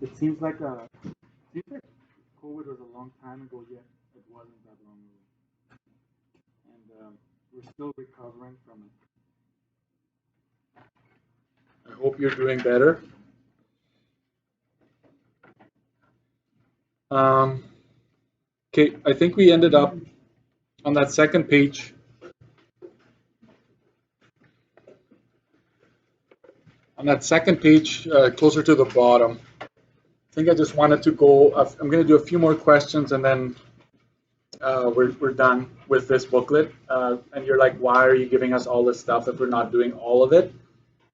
It seems like COVID was a long time ago, yet it wasn't that long ago, and we're still recovering from it. I hope you're doing better. Okay, I think we ended up on that second page. On that second page, closer to the bottom, I think I just wanted to go, I'm going to do a few more questions and then we're done with this booklet. And you're like, why are you giving us all this stuff if we're not doing all of it?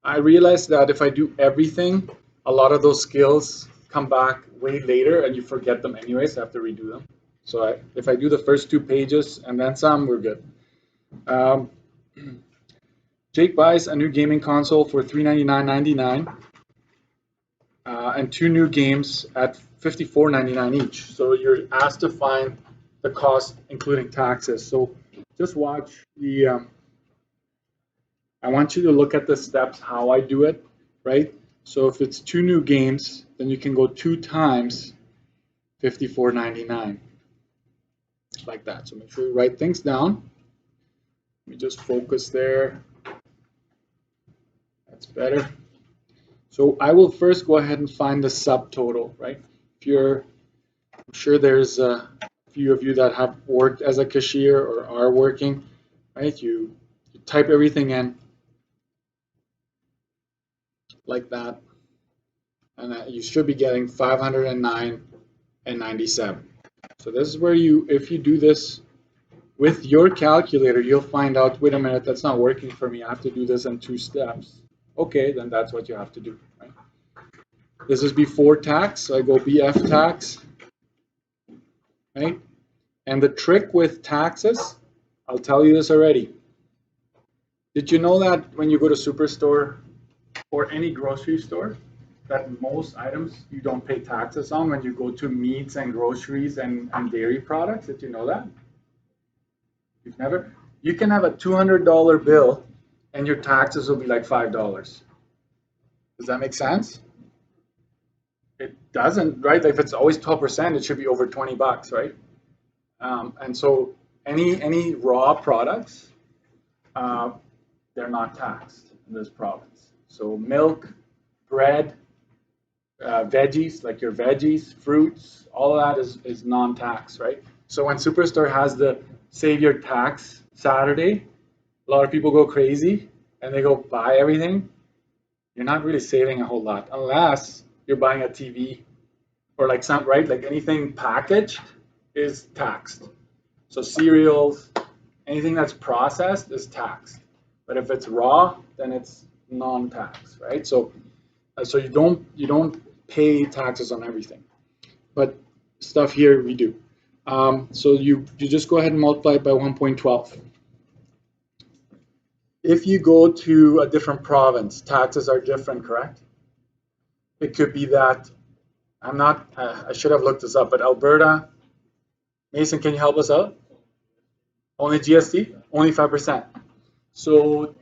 I realized that if I do everything, a lot of those skills come back way later and you forget them anyways, I have to redo them. So if I do the first 2 pages and then some, we're good. Jake buys a new gaming console for $399.99 and 2 new games at $54.99 each. So you're asked to find the cost including taxes. So just watch the, I want you to look at the steps how I do it, right? So if it's 2 new games, then you can go 2 times $54.99, like that. So make sure you write things down. Let me just focus there. That's better. So I will first go ahead and find the subtotal, right? I'm sure there's a few of you that have worked as a cashier or are working, right? You type everything in like that, and you should be getting 509.97. So this is where if you do this with your calculator, you'll find out, wait a minute, that's not working for me. I have to do this in 2 steps. Okay, then that's what you have to do, right? This is before tax, so I go BF tax, right? And the trick with taxes, I'll tell you this already. Did you know that when you go to Superstore or any grocery store, that most items you don't pay taxes on when you go to meats and groceries and dairy products? Did you know that? You've never? You can have a $200 bill and your taxes will be like $5. Does that make sense? It doesn't, right? If it's always 12%, it should be over 20 bucks, right? And so any raw products, they're not taxed in this province. So milk, bread, veggies, like your veggies, fruits, all of that is non-tax, right? So when Superstore has the Save Your Tax Saturday, a lot of people go crazy and they go buy everything. You're not really saving a whole lot unless you're buying a TV or like some, right? Like anything packaged is taxed. So cereals, anything that's processed is taxed. But if it's raw, then it's non-tax, right? So you don't pay taxes on everything, but stuff here we do. So you just go ahead and multiply it by 1.12. If you go to a different province, taxes are different, correct? It could be that I should have looked this up, but Alberta, Mason, can you help us out? Only GST, only 5%. So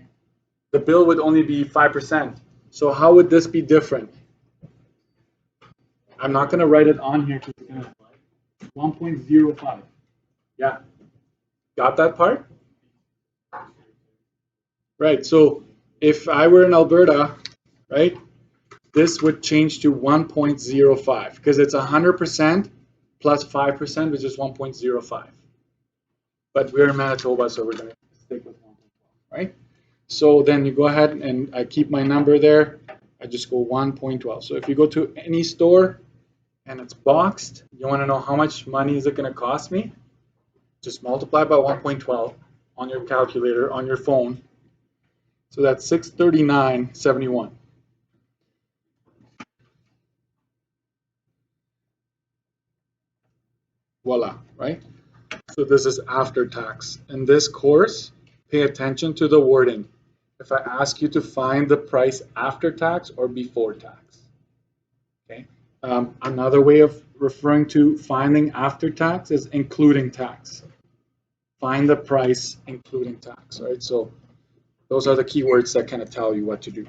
the bill would only be 5%. So how would this be different? I'm not going to write it on here because it's going to 1.05. Yeah. Got that part? Right. So if I were in Alberta, right, this would change to 1.05 because it's 100% plus 5%, which is 1.05. But we're in Manitoba, so we're going to stick with 1.12, right? So then you go ahead and I keep my number there. I just go 1.12. So if you go to any store and it's boxed, you want to know how much money is it going to cost me? Just multiply by 1.12 on your calculator, on your phone. So that's $639.71. Voila, right? So this is after tax. In this course, pay attention to the wording. If I ask you to find the price after tax or before tax, okay? Another way of referring to finding after tax is including tax. Find the price including tax, right? So those are the keywords that kind of tell you what to do.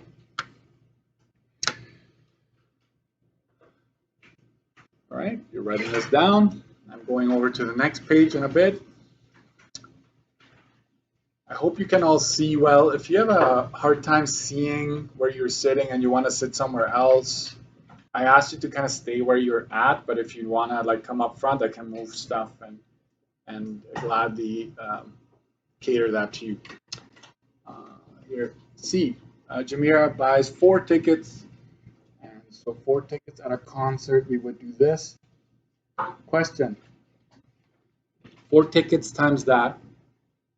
All right, you're writing this down. I'm going over to the next page in a bit. I hope you can all see well. If you have a hard time seeing where you're sitting and you want to sit somewhere else, I asked you to kind of stay where you're at, but if you want to like come up front, I can move stuff and gladly cater that to you. Here, C. Jamira buys 4 tickets, and so 4 tickets at a concert, we would do this. Question. 4 tickets times that,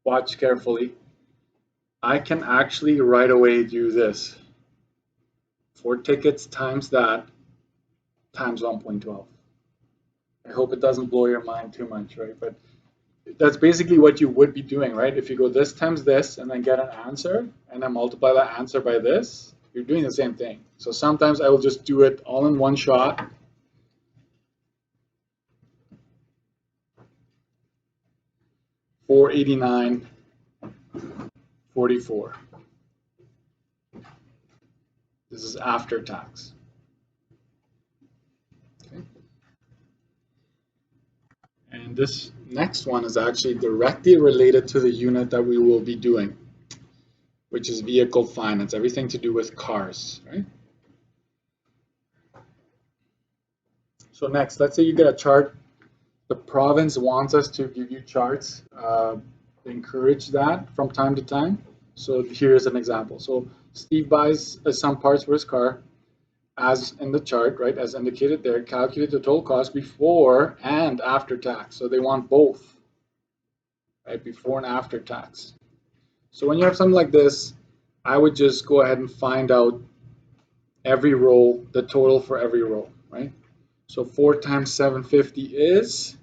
watch carefully. I can actually right away do this. 4 tickets times that times 1.12. I hope it doesn't blow your mind too much, right? But that's basically what you would be doing, right? If you go this times this and then get an answer and then multiply that answer by this, you're doing the same thing. So sometimes I will just do it all in one shot. $489.44. This is after tax. Okay. And this next one is actually directly related to the unit that we will be doing, which is vehicle finance, everything to do with cars, right? So next, let's say you get a chart. The province wants us to give you charts. Encourage that from time to time. So here's an example. So Steve buys some parts for his car, as in the chart, right, as indicated there, calculate the total cost before and after tax. So they want both, right, before and after tax. So when you have something like this, I would just go ahead and find out every row, the total for every row, right? So 4 times 750 is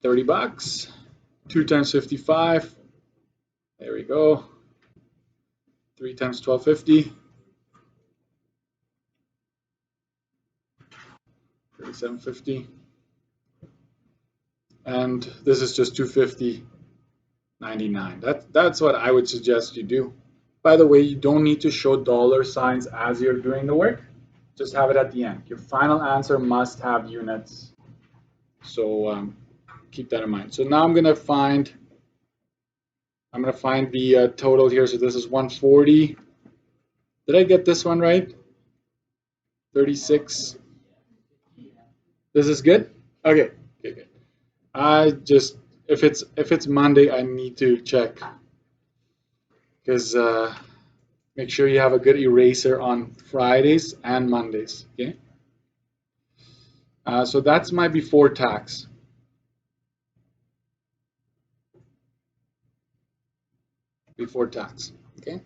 30 bucks. 2 times 55, there we go. 3 times 1250. 3750, and this is just 250.99. That's what I would suggest you do. By the way, you don't need to show dollar signs as you're doing the work. Just have it at the end. Your final answer must have units. So keep that in mind. So now I'm gonna find the total here. So this is 140. Did I get this one right? 36. This is good? Okay, good. I just, if it's Monday, I need to check, because make sure you have a good eraser on Fridays and Mondays. Okay. So that's my before tax. Before tax. Okay.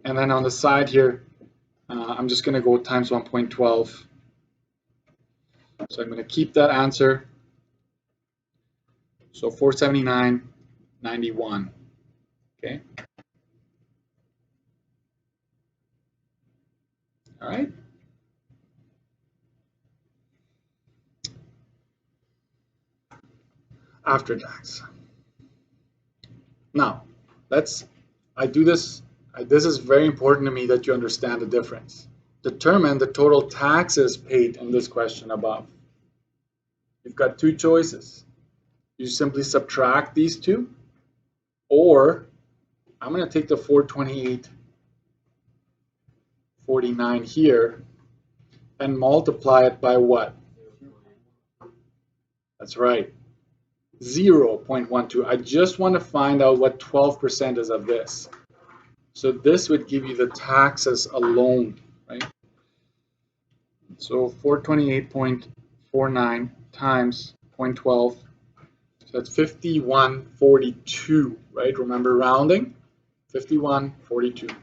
And then on the side here, I'm just going to go times 1.12. So I'm going to keep that answer. So 479.91. Okay. All right. After tax. Now, I do this. This is very important to me that you understand the difference. Determine the total taxes paid in this question above. You've got 2 choices. You simply subtract these 2, or I'm going to take the 428.49 here and multiply it by what? That's right, 0.12. I just want to find out what 12% is of this. So this would give you the taxes alone, right? So 428.49 times 0.12, so that's 51.42, right? Remember rounding, 51.42.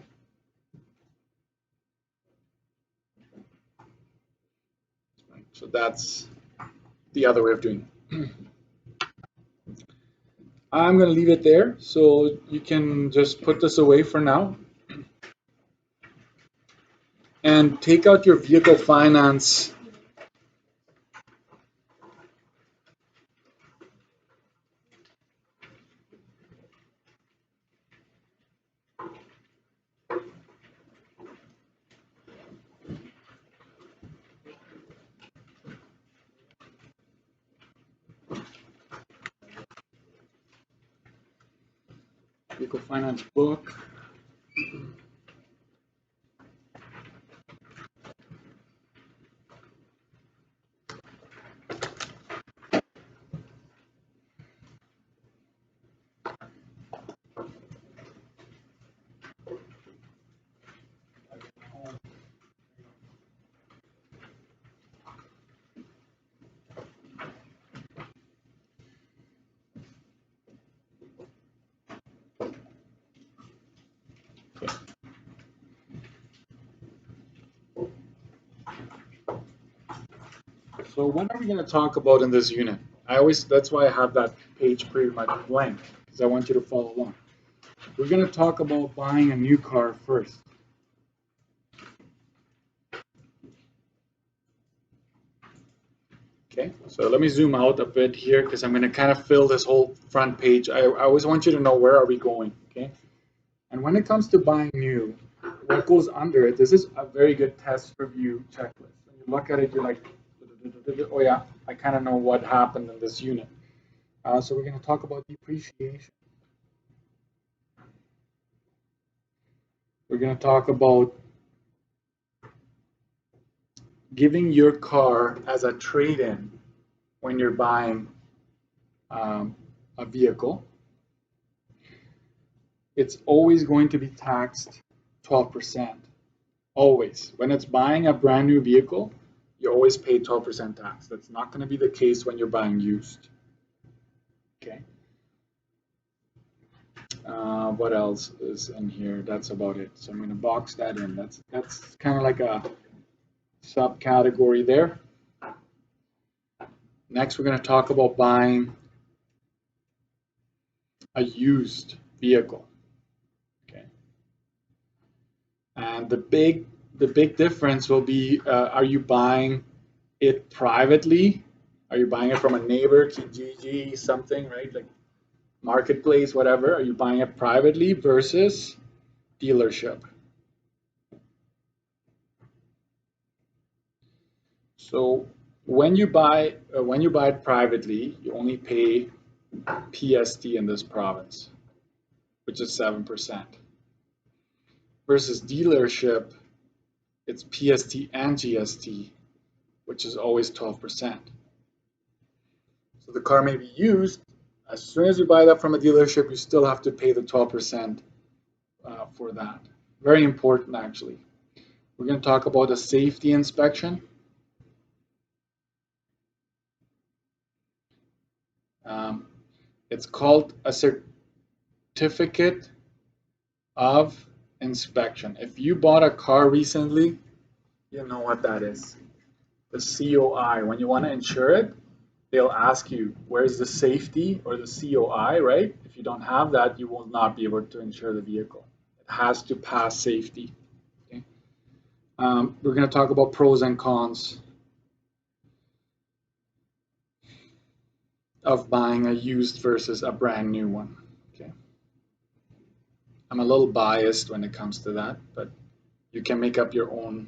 So that's the other way of doing it. I'm going to leave it there, so you can just put this away for now. And take out your vehicle finance. vehicle finance book. So what are we going to talk about in this unit? That's why I have that page pretty much blank, because I want you to follow along. We're going to talk about buying a new car first. Okay, so let me zoom out a bit here because I'm going to kind of fill this whole front page. I always want you to know where are we going, okay? And when it comes to buying new, what goes under it, this is a very good test review checklist. When you look at it, you're like, oh yeah, I kind of know what happened in this unit. So we're going to talk about depreciation. We're going to talk about giving your car as a trade-in when you're buying a vehicle. It's always going to be taxed 12%. Always. When it's buying a brand new vehicle, you always pay 12% tax. That's not going to be the case when you're buying used. Okay. What else is in here? That's about it. So I'm going to box that in. That's kind of like a subcategory there. Next, we're going to talk about buying a used vehicle. Okay. And the big difference will be: are you buying it privately? Are you buying it from a neighbor, Kijiji, something, right? Like marketplace, whatever. Are you buying it privately versus dealership? So when you buy it privately, you only pay PST in this province, which is 7%. Versus dealership, it's PST and GST, which is always 12%. So the car may be used. As soon as you buy that from a dealership, you still have to pay the 12% for that. Very important, actually. We're going to talk about a safety inspection. It's called a certificate of inspection. If you bought a car recently, you know what that is. The COI. When you want to insure it, they'll ask you, where's the safety or the COI, right? If you don't have that, you will not be able to insure the vehicle. It has to pass safety. Okay? We're going to talk about pros and cons of buying a used versus a brand new one. Okay. I'm a little biased when it comes to that, but you can make up your own.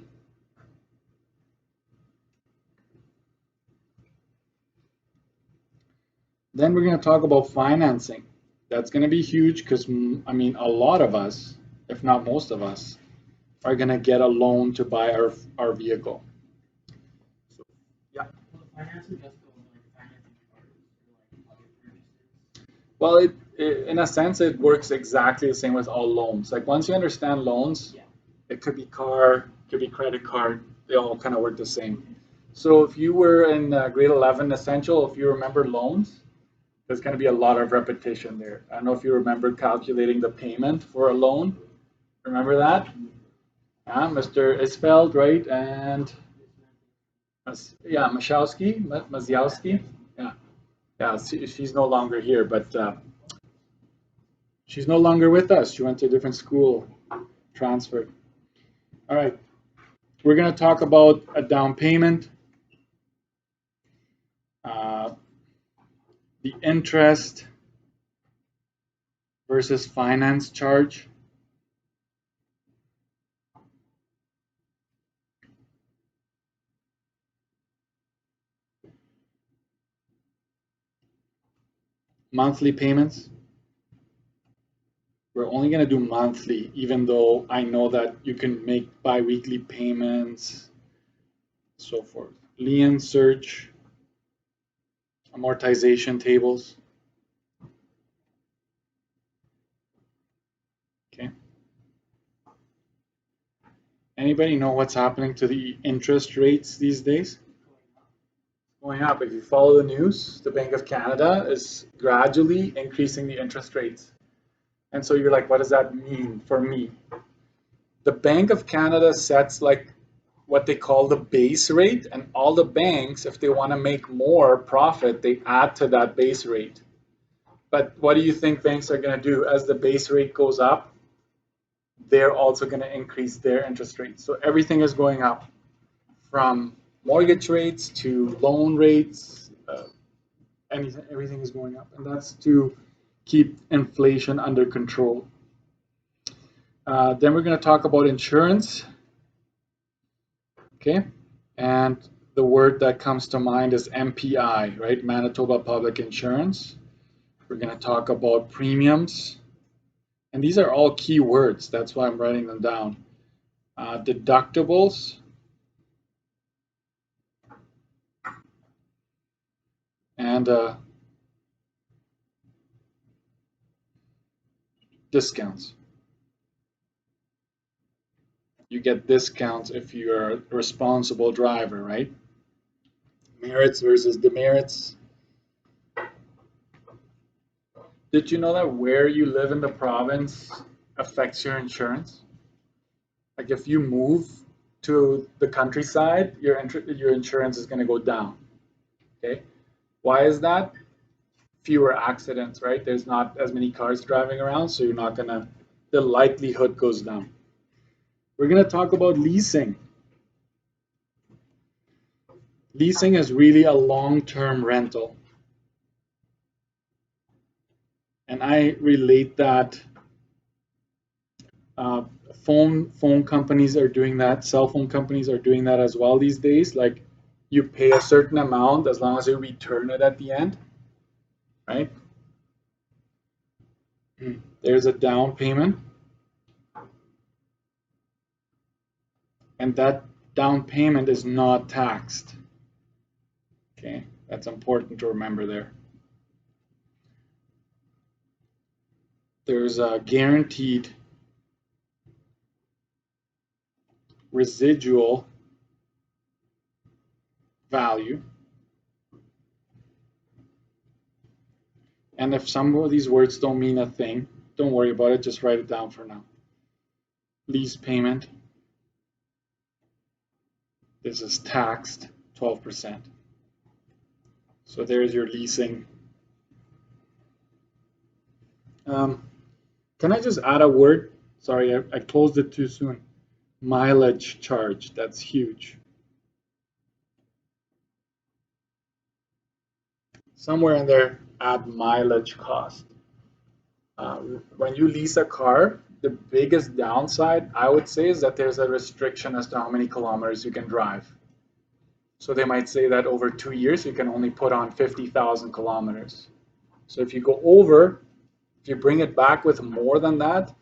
Then we're going to talk about financing. That's going to be huge because, I mean, a lot of us, if not most of us, are going to get a loan to buy our vehicle. So, yeah. Well, in a sense, it works exactly the same with all loans. Like once you understand loans, it could be car, could be credit card, they all kind of work the same. So if you were in grade 11 essential, if you remember loans, there's going to be a lot of repetition there. I don't know if you remember calculating the payment for a loan. Remember that? Mr. Isfeld, right? And yeah, Maziowski. Yeah, she's no longer here, but she's no longer with us. She went to a different school, transferred. All right, we're going to talk about a down payment, the interest versus finance charge. Monthly payments We're only going to do monthly, even though I know that you can make bi-weekly payments, so forth. Lien search, amortization tables. Okay. Anybody know what's happening to the interest rates these days? Going up. If you follow the news, the Bank of Canada is gradually increasing the interest rates. And so you're like, what does that mean for me? The Bank of Canada sets like what they call the base rate, and all the banks, if they want to make more profit, they add to that base rate. But what do you think banks are going to do as the base rate goes up? They're also going to increase their interest rates. So everything is going up, from mortgage rates to loan rates. Everything is going up, and that's to keep inflation under control. Then we're going to talk about insurance. Okay, and the word that comes to mind is MPI, right? Manitoba Public Insurance. We're going to talk about premiums, and these are all key words. That's why I'm writing them down. Deductibles, and discounts. You get discounts if you're a responsible driver, right? Merits versus demerits. Did you know that where you live in the province affects your insurance? Like if you move to the countryside, your insurance is going to go down. Okay, why is that? Fewer accidents, right? There's not as many cars driving around, so you're not gonna. The likelihood goes down. We're going to talk about leasing. Leasing is really a long-term rental. And I relate that phone companies are doing that, cell phone companies are doing that as well these days. Like you pay a certain amount as long as you return it at the end, right? There's a down payment. And that down payment is not taxed. Okay, that's important to remember there. There's a guaranteed residual value. And if some of these words don't mean a thing, don't worry about it, just write it down for now. Lease payment. This is taxed 12%. So there's your leasing. Can I just add a word? Sorry, I closed it too soon. Mileage charge, that's huge. Somewhere in there, add mileage cost. When you lease a car, the biggest downside, I would say, is that there's a restriction as to how many kilometers you can drive. So they might say that over 2 years, you can only put on 50,000 kilometers. So if you go over, if you bring it back with more than that,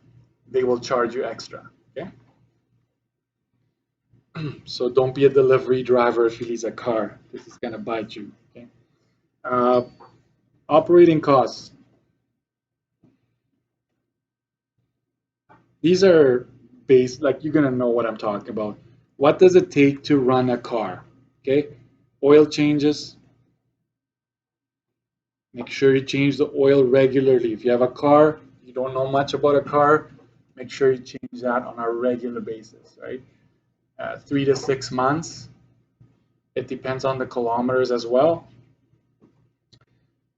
they will charge you extra, okay? So don't be a delivery driver if you lease a car. This is gonna bite you, okay? Operating costs. These are based, like you're gonna know what I'm talking about. What does it take to run a car, okay? Oil changes. Make sure you change the oil regularly. If you have a car, you don't know much about a car, make sure you change that on a regular basis, right? 3 to 6 months. It depends on the kilometers as well.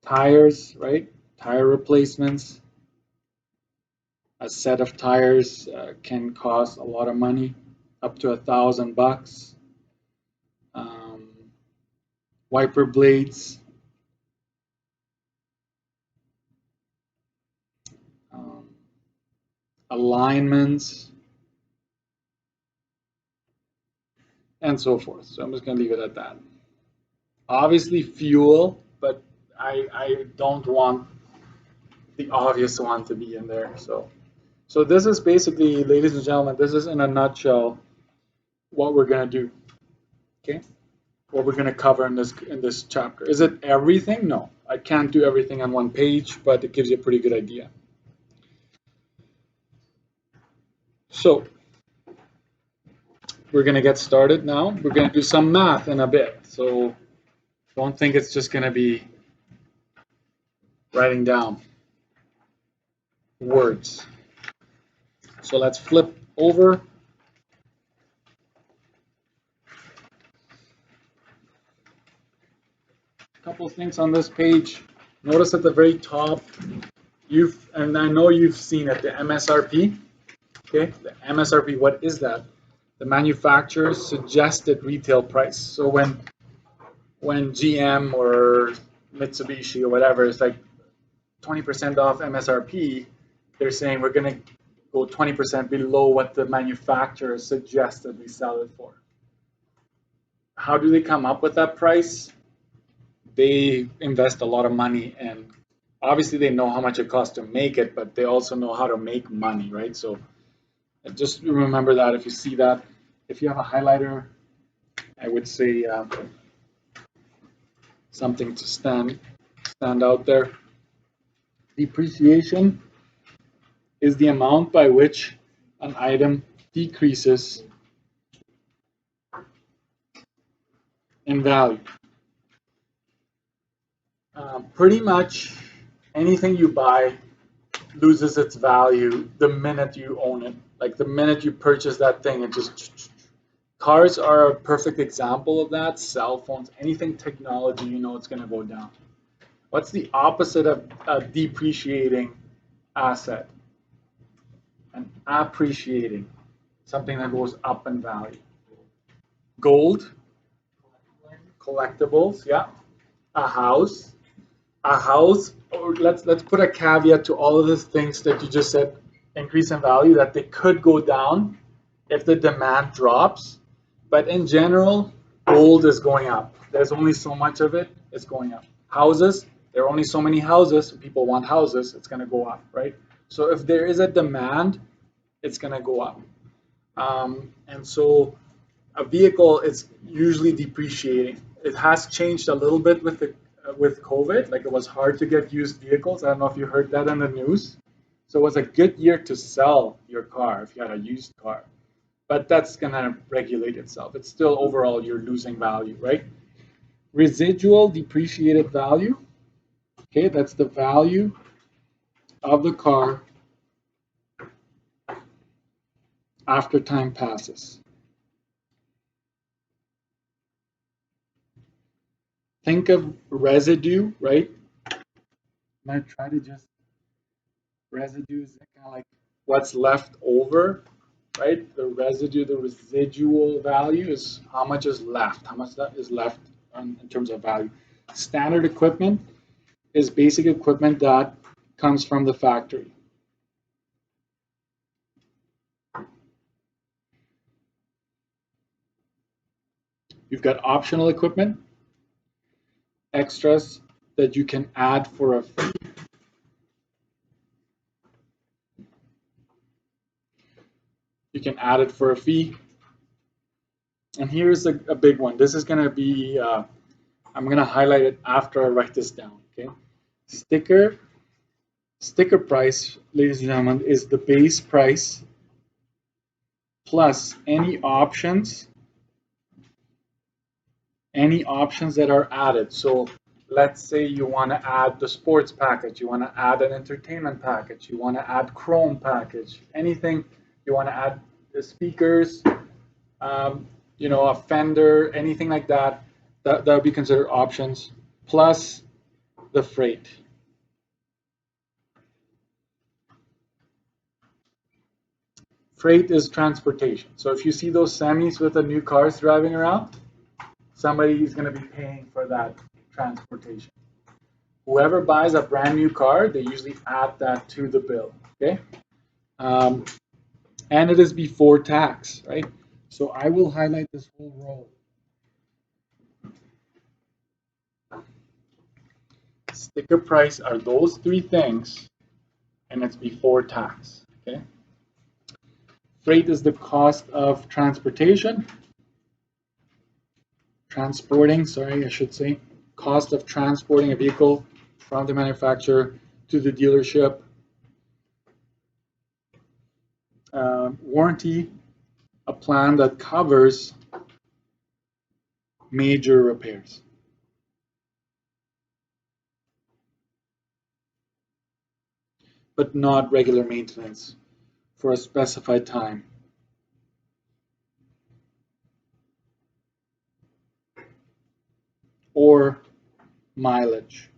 Tires, right? Tire replacements. A set of tires can cost a lot of money, up to $1,000. Wiper blades. Alignments. And so forth. So I'm just going to leave it at that. Obviously fuel, but I don't want the obvious one to be in there. So So this is basically, ladies and gentlemen, this is in a nutshell what we're going to do. Okay, what we're going to cover in this chapter. Is it everything? No, I can't do everything on one page, but it gives you a pretty good idea. So we're going to get started now. We're going to do some math in a bit. So don't think it's just going to be writing down words. So let's flip over. A couple of things on this page. Notice at the very top, and I know you've seen it, the MSRP. Okay, the MSRP, what is that? The manufacturer's suggested retail price. So when GM or Mitsubishi or whatever is like 20% off MSRP, they're saying we're going to go 20% below what the manufacturer suggested we sell it for. How do they come up with that price? They invest a lot of money, and obviously they know how much it costs to make it, but they also know how to make money, right? So just remember that if you see that. If you have a highlighter, I would say something to stand out there. Depreciation is the amount by which an item decreases in value. Pretty much anything you buy loses its value the minute you own it. Like the minute you purchase that thing, it just... Cars are a perfect example of that. Cell phones, anything technology, you know it's going to go down. What's the opposite of a depreciating asset? An appreciating, something that goes up in value. Gold, collectibles, yeah. A house, or let's put a caveat to all of these things that you just said increase in value, that they could go down if the demand drops. But in general, gold is going up. There's only so much of it, it's going up. Houses, there are only so many houses, people want houses, it's going to go up, right? So if there is a demand, it's going to go up. And so a vehicle is usually depreciating. It has changed a little bit with COVID. Like it was hard to get used vehicles. I don't know if you heard that in the news. So it was a good year to sell your car if you had a used car. But that's going to regulate itself. It's still overall you're losing value, right? Residual depreciated value. Okay, that's the value of the car after time passes. Think of residue, right? I'm going to try to just... Residue is kind of like what's left over, right? The residue, the residual value is how much is left, how much that is left in terms of value. Standard equipment is basic equipment that comes from the factory. You've got optional equipment, extras that you can add for a fee. You can add it for a fee. And here's a big one. This is going to be, I'm going to highlight it after I write this down, okay? Sticker price, ladies and gentlemen, is the base price plus any options that are added. So let's say you want to add the sports package, you want to add an entertainment package, you want to add Chrome package, anything you want to add, the speakers, you know, a fender, anything like that, that would be considered options, plus the freight. Freight is transportation. So if you see those semis with the new cars driving around, somebody is going to be paying for that transportation. Whoever buys a brand new car, they usually add that to the bill, okay? And it is before tax, right? So I will highlight this whole row. Sticker price are those three things, and it's before tax, okay? Freight is the cost of transporting, sorry, I should say, cost of transporting a vehicle from the manufacturer to the dealership. Warranty, a plan that covers major repairs. But not regular maintenance for a specified time. Or mileage.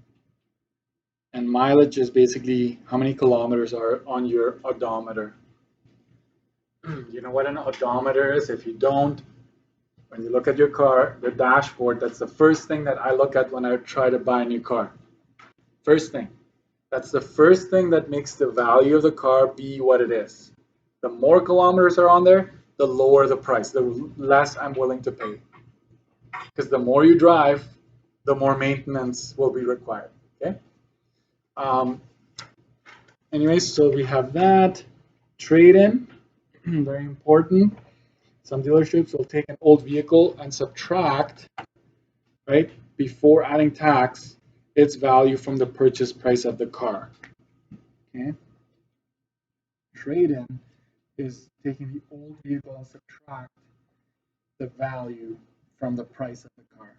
And mileage is basically how many kilometers are on your odometer. You know what an odometer is? If you don't, when you look at your car, the dashboard, that's the first thing that I look at when I try to buy a new car. First thing. That's the first thing that makes the value of the car be what it is. The more kilometers are on there, the lower the price, the less I'm willing to pay. Because the more you drive, the more maintenance will be required. Okay. Anyways, so we have that. Trade-in, very important. Some dealerships will take an old vehicle and subtract, right, before adding tax, its value from the purchase price of the car. Okay. Trade-in is taking the old vehicle and subtract the value from the price of the car.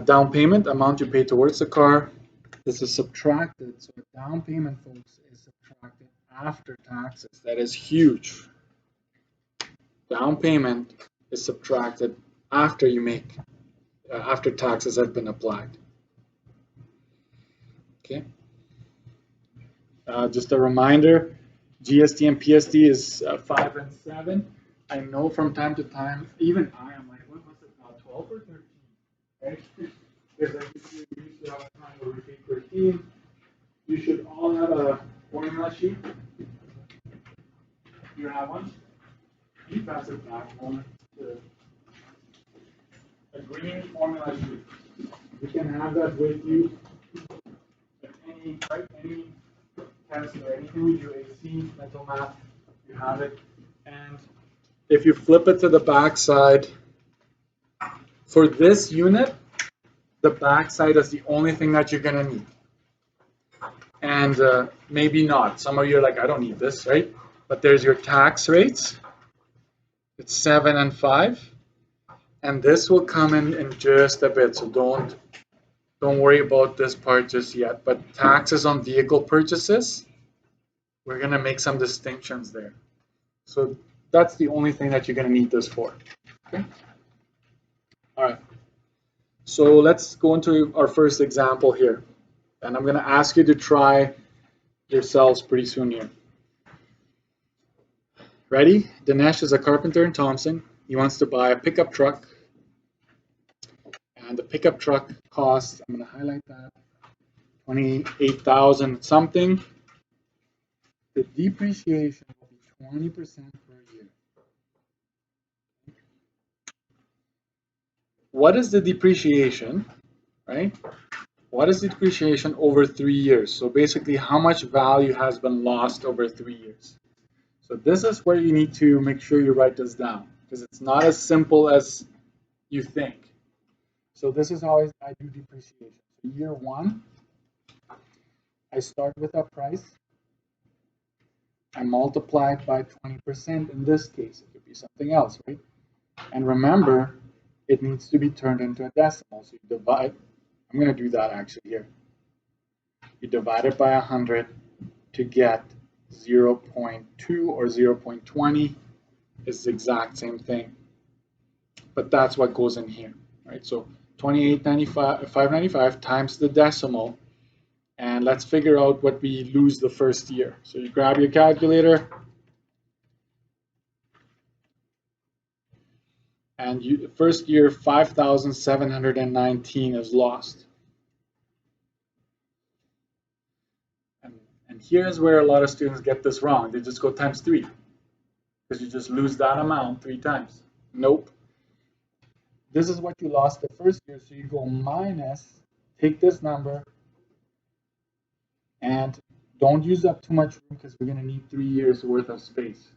Down payment, amount you pay towards the car. This is subtracted. So a down payment, folks, is subtracted after taxes. That is huge. Down payment is subtracted after you make, after taxes have been applied. Okay. Just a reminder, GST and PST is 5 and 7. I know from time to time, even I am like, what was it now, 12 or 13? Right? Because I used to have a time where we paid 13. You should all have a formula sheet. You have one? You pass it back on to a green formula sheet. You can have that with you at any test or anything we do, AC, mental math, you have it. And if you flip it to the back side, for this unit, the back side is the only thing that you're going to need. And maybe not. Some of you are like, I don't need this, right? But there's your tax rates. It's 7 and 5. And this will come in just a bit, so don't worry about this part just yet. But taxes on vehicle purchases, we're going to make some distinctions there. So that's the only thing that you're going to need this for. Okay? All right. So let's go into our first example here. And I'm going to ask you to try yourselves pretty soon here. Ready? Dinesh is a carpenter in Thompson. He wants to buy a pickup truck. And the pickup truck costs, I'm going to highlight that, $28,000 something. The depreciation will be 20% per year. What is the depreciation, right? What is the depreciation over 3 years? So basically, how much value has been lost over 3 years? So this is where you need to make sure you write this down, because it's not as simple as you think. So this is how I do depreciation. So year 1, I start with a price. I multiply it by 20% in this case. It could be something else, right? And remember, it needs to be turned into a decimal. So you divide, I'm going to do that actually here. You divide it by 100 to get 0.2 or 0.20. It's the exact same thing. But that's what goes in here, right? So 28.95 times the decimal. And let's figure out what we lose the first year. So you grab your calculator. And first year, 5,719 is lost. And here's where a lot of students get this wrong. They just go times 3. Because you just lose that amount 3 times. Nope. This is what you lost the first year. So you go minus, take this number, and don't use up too much room because we're going to need 3 years worth of space.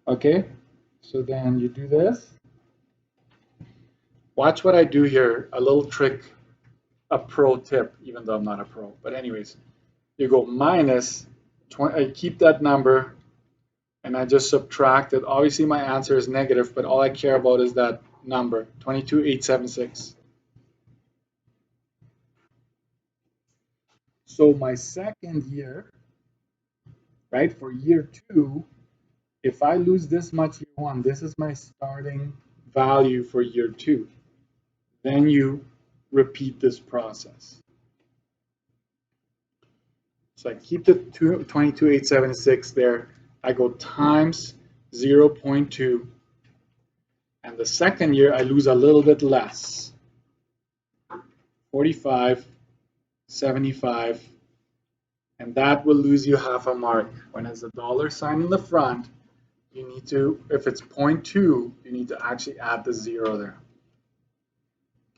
Okay, so then you do this. Watch what I do here, a little trick, a pro tip, even though I'm not a pro. But anyways, you go minus 20, I keep that number, and I just subtract it. Obviously my answer is negative, but all I care about is that number, 22,876. So my second year, right, for year 2, if I lose this much year 1, this is my starting value for year 2. Then you repeat this process. So I keep the 22,876 there. I go times 0.2. And the second year, I lose a little bit less. 45, 75. And that will lose you half a mark. When there's a dollar sign in the front, you need to, if it's 0.2, you need to actually add the 0 there.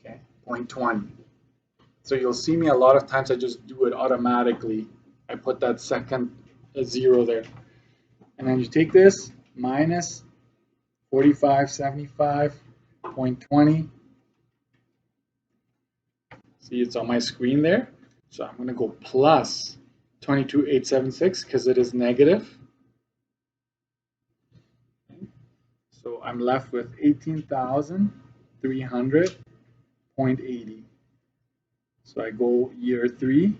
Okay, 0.20. So you'll see me a lot of times I just do it automatically. I put that second 0 there. And then you take this minus 4575.20. See, it's on my screen there. So I'm going to go plus 22,876 because it is negative. Okay. So I'm left with 18,300.80. So I go year 3.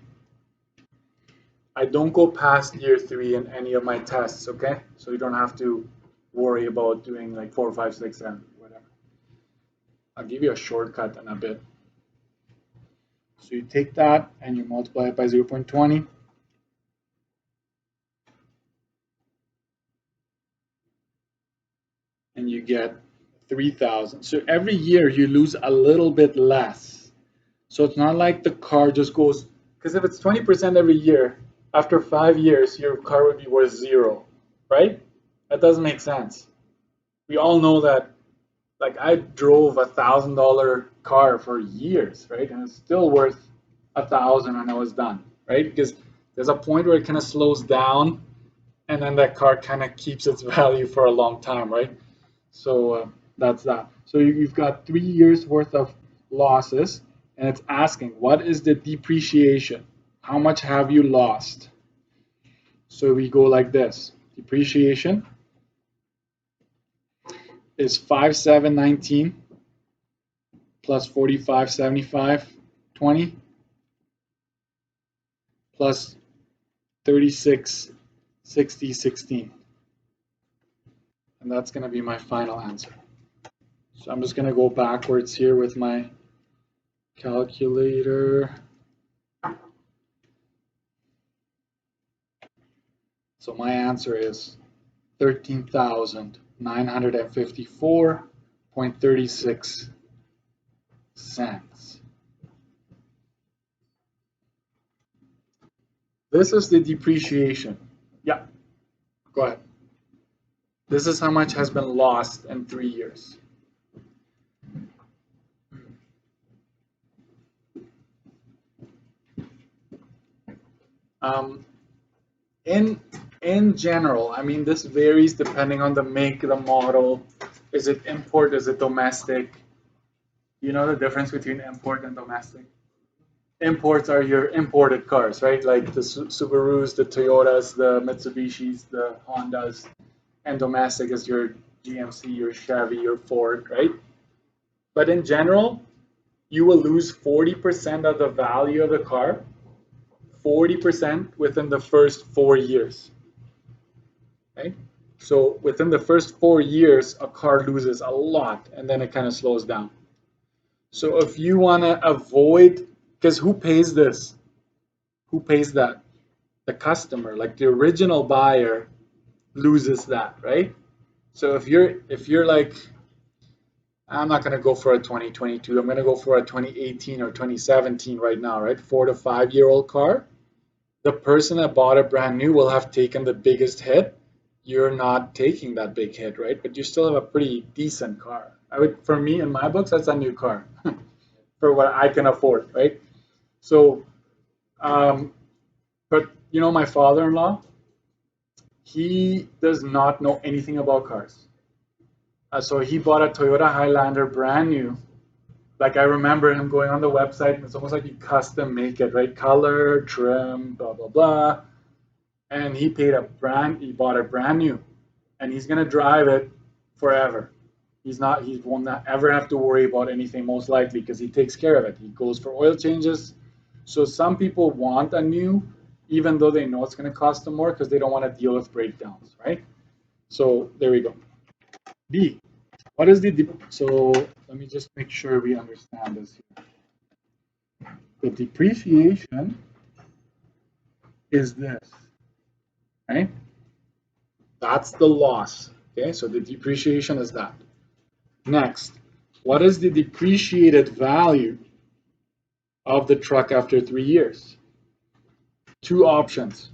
I don't go past year 3 in any of my tests, okay? So you don't have to worry about doing like 4, 5, 6, 7, whatever. I'll give you a shortcut in a bit. So you take that and you multiply it by 0.20. And you get 3,000. So every year you lose a little bit less. So it's not like the car just goes, because if it's 20% every year, after 5 years, your car would be worth 0, right? That doesn't make sense. We all know that, like I drove $1,000 car for years, right? And it's still worth 1,000 when I was done, right? Because there's a point where it kind of slows down and then that car kind of keeps its value for a long time, right? So that's that. So you've got 3 years worth of losses, and it's asking, what is the depreciation? How much have you lost? So we go like this. Depreciation is 5,719 plus 45,75.20 plus 36,60.16. And that's going to be my final answer. So I'm just going to go backwards here with my calculator. So my answer is 13,954.36 cents. This is the depreciation. Yeah, go ahead. This is how much has been lost in 3 years. In general, I mean, this varies depending on the make, the model. Is it import? Is it domestic? You know the difference between import and domestic? Imports are your imported cars, right? Like the Subarus, the Toyotas, the Mitsubishis, the Hondas. And domestic is your GMC, your Chevy, your Ford, right? But in general, you will lose 40% of the value of the car, 40% within the first 4 years. Right? So within the first 4 years, a car loses a lot, and then it kind of slows down. So if you want to avoid, because who pays this? Who pays that? The customer, like the original buyer, loses that, right? So if you're like, I'm not going to go for a 2022, I'm going to go for a 2018 or 2017 right now, right? 4 to 5 year old car. The person that bought it brand new will have taken the biggest hit. You're not taking that big hit, right? But you still have a pretty decent car. For me, in my books, that's a new car for what I can afford, right? So But you know, my father-in-law, he does not know anything about cars. So he bought a Toyota Highlander brand new. Like I remember him going on the website, and it's almost like you custom make it, right? Color, trim, blah blah blah. And he he bought it brand new, and he's gonna drive it forever. He will not ever have to worry about anything most likely because he takes care of it. He goes for oil changes. So some people want a new, even though they know it's gonna cost them more because they don't want to deal with breakdowns, right? So there we go. B. What is so let me just make sure we understand this here. The depreciation is this, right? That's the loss. Okay, so the depreciation is that. Next, what is the depreciated value of the truck after 3 years? Two options.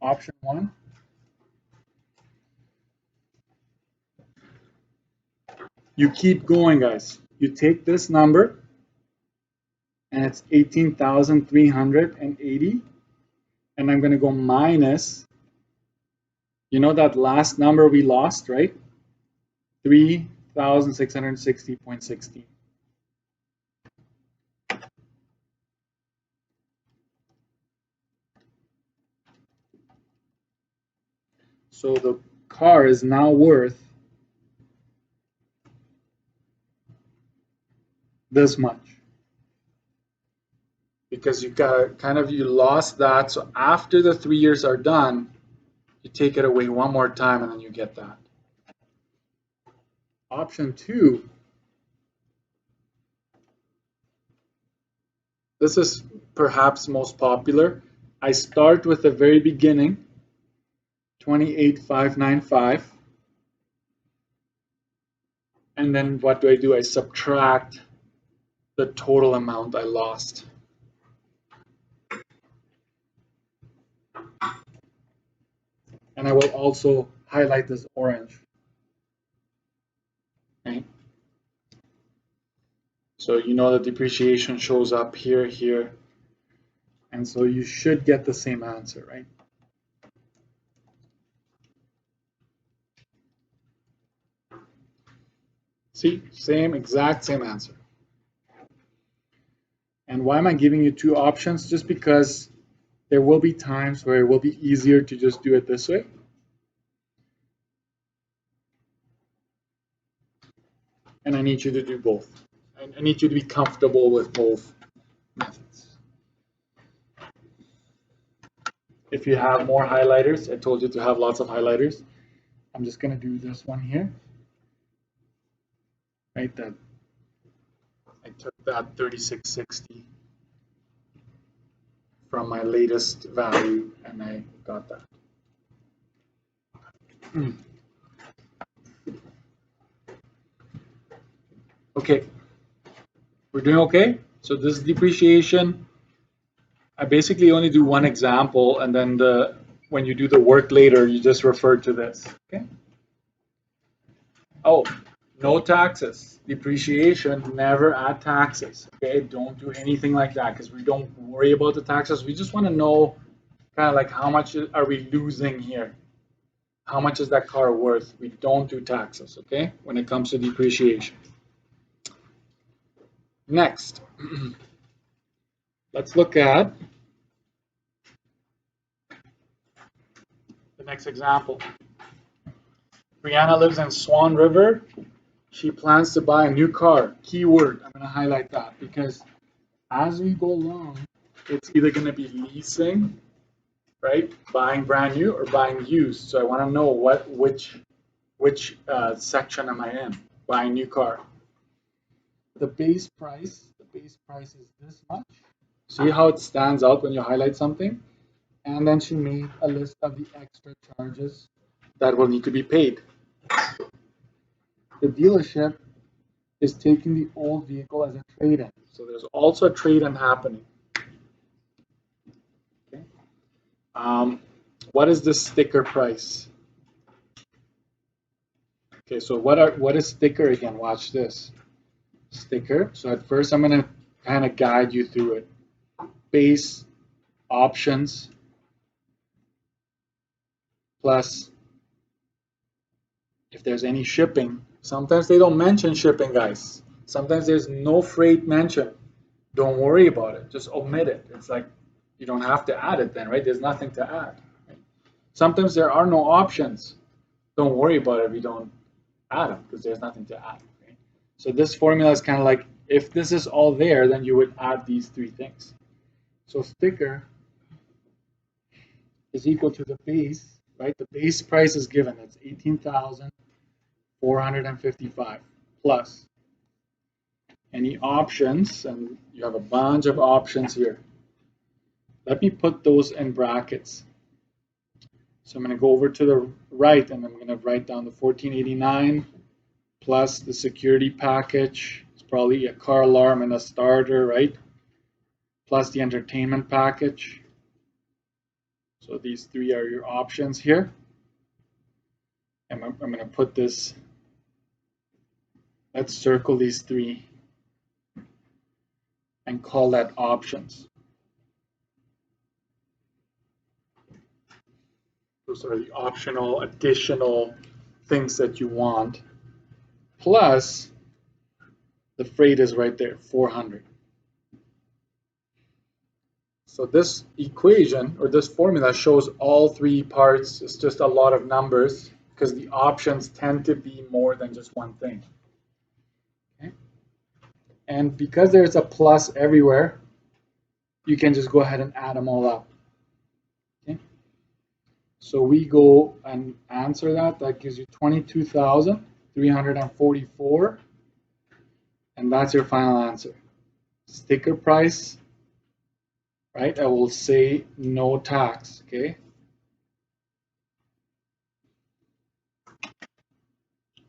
Option one, you keep going, guys. You take this number, and it's 18,380, and I'm going to go minus, you know that last number we lost, right? 3,660.16. So the car is now worth this much. Because you got you lost that. So after the 3 years are done, you take it away one more time and then you get that. Option two, this is perhaps most popular. I start with the very beginning, 28,595. And then what do? I subtract the total amount I lost. And I will also highlight this orange. Okay. So you know the depreciation shows up here, here. And so you should get the same answer, right? See, exact same answer. And why am I giving you two options? Just because there will be times where it will be easier to just do it this way. And I need you to do both. I need you to be comfortable with both methods. If you have more highlighters, I told you to have lots of highlighters. I'm just going to do this one here. Right, that I took that 3660 from my latest value and I got that. Okay, we're doing okay. So this is depreciation. I basically only do one example, and then when you do the work later, you just refer to this. Okay. Oh, no taxes. Depreciation, never add taxes. Okay, don't do anything like that because we don't worry about the taxes. We just want to know kind of like how much are we losing here? How much is that car worth? We don't do taxes, okay, when it comes to depreciation. Next, let's look at the next example. Brianna lives in Swan River. She plans to buy a new car. Keyword, I'm going to highlight that because as we go along, it's either going to be leasing, right, buying brand new or buying used. So I want to know which section am I in? Buying new car. The base price is this much. See how it stands out when you highlight something? And then she made a list of the extra charges that will need to be paid. The dealership is taking the old vehicle as a trade-in. So there's also a trade-in happening. Okay. What is the sticker price? Okay, so what is sticker again? Watch this. Sticker. So at first I'm going to kind of guide you through it. Base options plus if there's any shipping. Sometimes they don't mention shipping, guys. Sometimes there's no freight mentioned. Don't worry about it. Just omit it. It's like you don't have to add it then, right? There's nothing to add. Right? Sometimes there are no options. Don't worry about it if you don't add them because there's nothing to add. Right? So this formula is kind of like if this is all there, then you would add these three things. So sticker is equal to the base, right? The base price is given. That's 18,455 plus any options, and you have a bunch of options here. Let me put those in brackets. So I'm going to go over to the right and I'm going to write down the 1489 plus the security package. It's probably a car alarm and a starter, right? Plus the entertainment package. So these three are your options here. And I'm going to put this, let's circle these three and call that options. Those are the optional, additional things that you want. Plus, the freight is right there, 400. So this equation or this formula shows all three parts. It's just a lot of numbers because the options tend to be more than just one thing. Okay? And because there's a plus everywhere, you can just go ahead and add them all up. Okay? So we go and answer that. That gives you 22,344. And that's your final answer. Sticker price, right? I will say no tax, okay?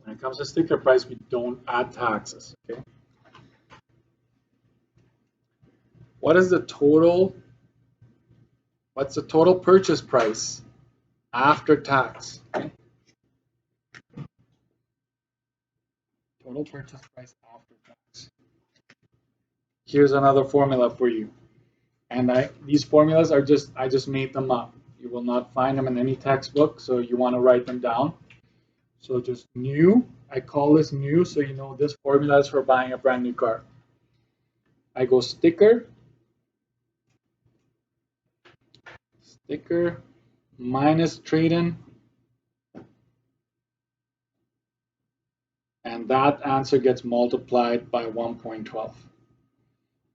When it comes to sticker price, we don't add taxes, okay? What is the total? What's the total purchase price after tax? Okay? Total purchase price after tax. Here's another formula for you. And these formulas are I just made them up. You will not find them in any textbook, so you want to write them down. So just new, I call this new, so you know this formula is for buying a brand new car. I go sticker minus trade-in, and that answer gets multiplied by 1.12.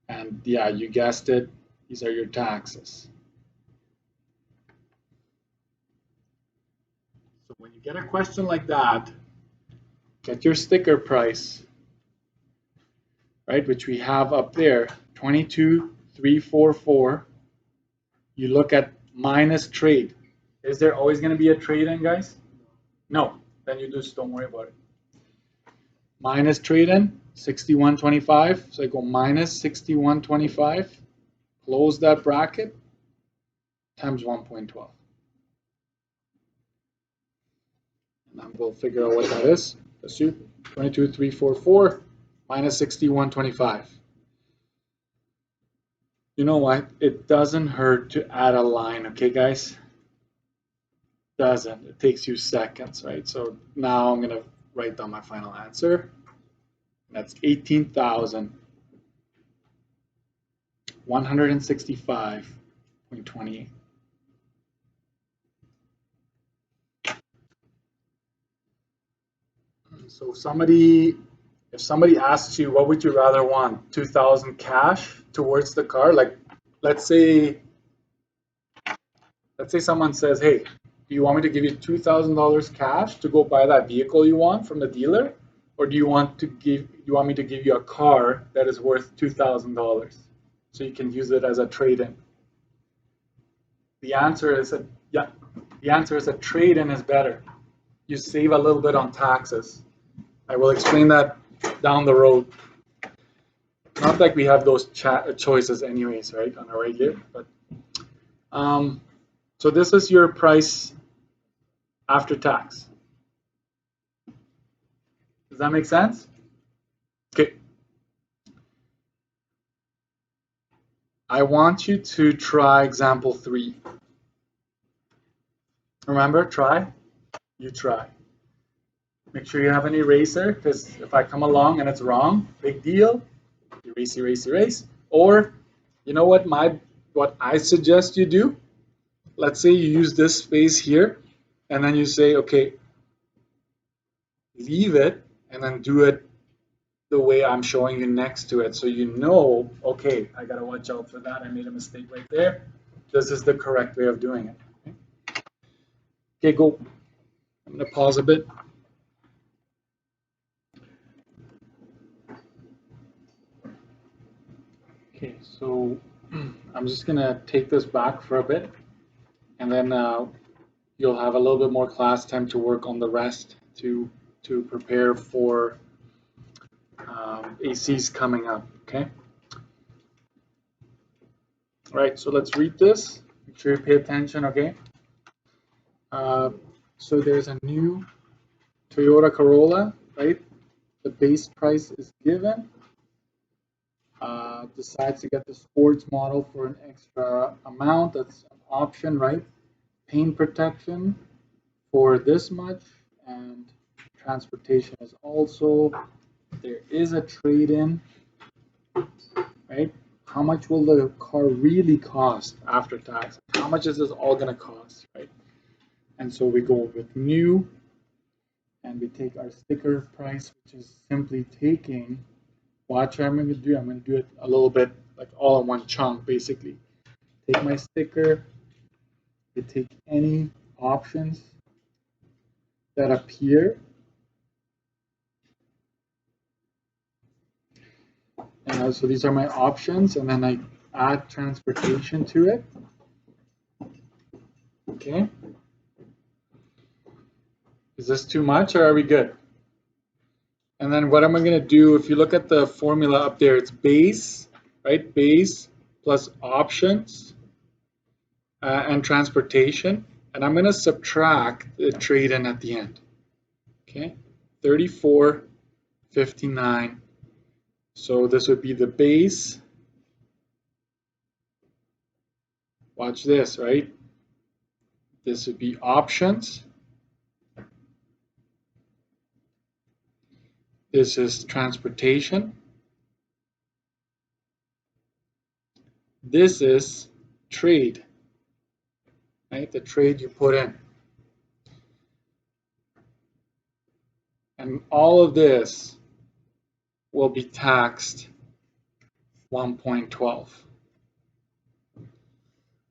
And yeah, you guessed it, these are your taxes. So when you get a question like that, get your sticker price, right, which we have up there, 22,344. You look at minus trade. Is there always going to be a trade-in, guys? No. Then you just don't worry about it. Minus trade-in, 6125. So I go minus 6125. Close that bracket times 1.12. And then we'll figure out what that is. Let's do 22,344 minus 6125. You know what? It doesn't hurt to add a line, okay, guys? Doesn't. It takes you seconds, right? So now I'm going to write down my final answer. That's 18,165.28. So if somebody asks you, what would you rather want? 2,000 cash towards the car? Like, let's say someone says, hey, do you want me to give you $2,000 cash to go buy that vehicle you want from the dealer? Or do you want me to give you a car that is worth $2,000 so you can use it as a trade-in? The answer is a trade-in is better. You save a little bit on taxes. I will explain that down the road. Not like we have those choices anyways, right, on a regular, but so this is your price after tax. Does that make sense? Okay. I want you to try example 3. Remember, try, you try. Make sure you have an eraser, because if I come along and it's wrong, big deal. Erase, erase, erase. Or, you know what I suggest you do? Let's say you use this space here, and then you say, okay, leave it, and then do it the way I'm showing you next to it, so you know, okay, I gotta watch out for that. I made a mistake right there. This is the correct way of doing it. Okay, go. I'm gonna pause a bit. Okay, so I'm just gonna take this back for a bit, and then you'll have a little bit more class time to work on the rest to prepare for ACs coming up. Okay. All right, so let's read this. Make sure you pay attention. Okay. So there's a new Toyota Corolla, right? The base price is given. Decides to get the sports model for an extra amount. That's an option, right? Paint protection for this much, and transportation is also. There is a trade-in, right? How much will the car really cost after tax? How much is this all going to cost, right? And so we go with new, and we take our sticker price, which is simply taking. Watch what I'm going to do. I'm going to do it a little bit like all in one chunk, basically. Take my sticker. We take any options that appear. And so these are my options, and then I add transportation to it. Okay. Is this too much, or are we good? And then what am I going to do? If you look at the formula up there, it's base, right? Base plus options and transportation. And I'm going to subtract the trade-in at the end. Okay, 34.59. So this would be the base. Watch this, right? This would be options. This is transportation. This is trade, right? The trade you put in. And all of this will be taxed 1.12.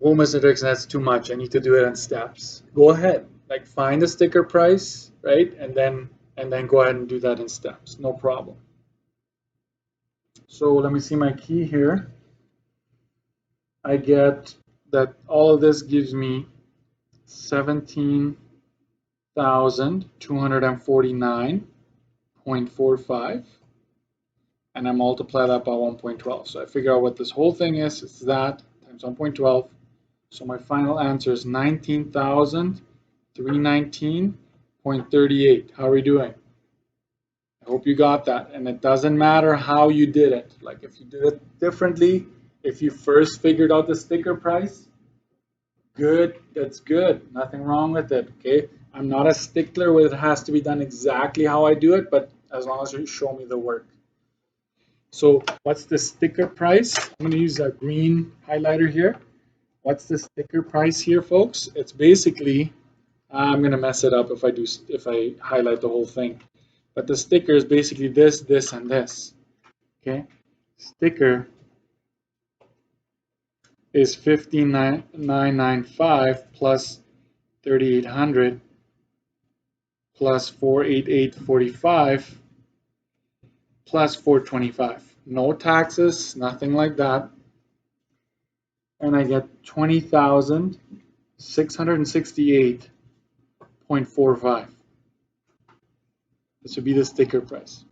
Oh, Mr. Dixon, that's too much. I need to do it in steps. Go ahead, like find the sticker price, right? And then go ahead and do that in steps. No problem. So let me see my key here. I get that all of this gives me 17,249.45, and I multiply that by 1.12. So I figure out what this whole thing is. It's that times 1.12. So my final answer is 19,319.38. How are we doing? I hope you got that. And it doesn't matter how you did it. Like if you did it differently, if you first figured out the sticker price, good, that's good. Nothing wrong with it, okay? I'm not a stickler where it has to be done exactly how I do it, but as long as you show me the work. So what's the sticker price? I'm going to use a green highlighter here. What's the sticker price here, folks? It's basically, I'm going to mess it up if I highlight the whole thing. But the sticker is basically this, this, and this. Okay? Sticker is 15,995 plus 3,800 plus 488.45 plus 425. No taxes, nothing like that. And I get 20,668.45. This would be the sticker price.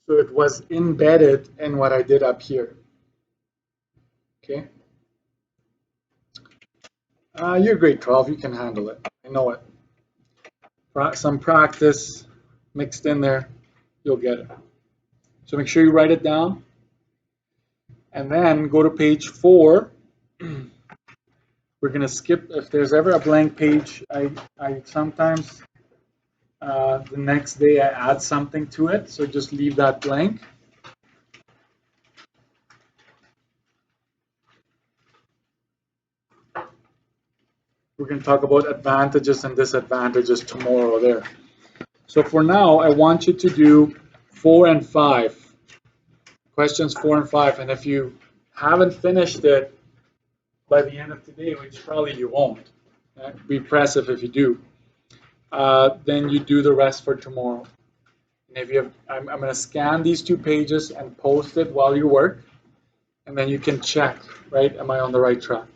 So it was embedded in what I did up here. Okay. You're grade 12. You can handle it. I know it. Some practice mixed in there, you'll get it. So make sure you write it down. And then go to page 4. We're going to skip, if there's ever a blank page, I sometimes, the next day I add something to it, so just leave that blank. We're going to talk about advantages and disadvantages tomorrow there. So for now, I want you to do 4 and 5. Questions 4 and 5. And if you haven't finished it by the end of today, which probably you won't, be impressive if you do, then you do the rest for tomorrow. And if you have, I'm going to scan these 2 pages and post it while you work, and then you can check, right? Am I on the right track?